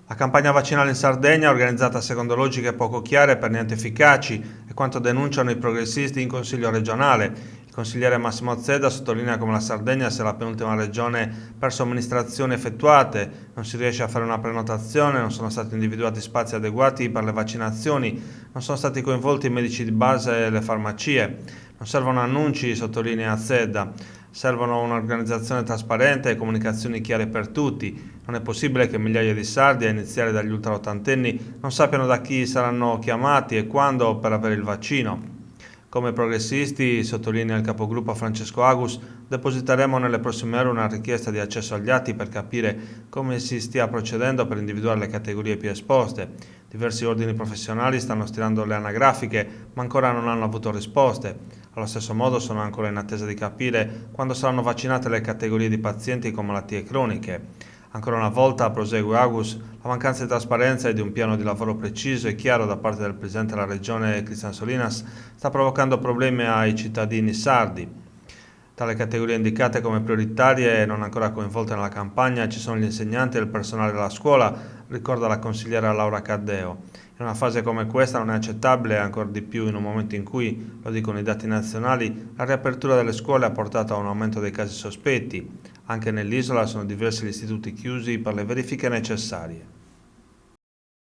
La campagna vaccinale in Sardegna, organizzata secondo logiche poco chiare e per niente efficaci, è quanto denunciano i progressisti in Consiglio regionale. Il consigliere Massimo Zedda sottolinea come la Sardegna sia la penultima regione per somministrazioni effettuate, non si riesce a fare una prenotazione, non sono stati individuati spazi adeguati per le vaccinazioni, non sono stati coinvolti i medici di base e le farmacie. Non servono annunci, sottolinea Zedda, servono un'organizzazione trasparente e comunicazioni chiare per tutti. Non è possibile che migliaia di sardi, a iniziare dagli ultraottantenni, non sappiano da chi saranno chiamati e quando per avere il vaccino. Come progressisti, sottolinea il capogruppo Francesco Agus, depositeremo nelle prossime ore una richiesta di accesso agli atti per capire come si stia procedendo per individuare le categorie più esposte. Diversi ordini professionali stanno stilando le anagrafiche, ma ancora non hanno avuto risposte. Allo stesso modo sono ancora in attesa di capire quando saranno vaccinate le categorie di pazienti con malattie croniche. Ancora una volta, prosegue Agus, la mancanza di trasparenza e di un piano di lavoro preciso e chiaro da parte del Presidente della Regione Cristian Solinas sta provocando problemi ai cittadini sardi. Tra le categorie indicate come prioritarie e non ancora coinvolte nella campagna ci sono gli insegnanti e il personale della scuola, ricorda la consigliera Laura Caddeo. In una fase come questa non è accettabile, ancora di più in un momento in cui, lo dicono i dati nazionali, la riapertura delle scuole ha portato a un aumento dei casi sospetti. Anche nell'isola sono diversi gli istituti chiusi per le verifiche necessarie.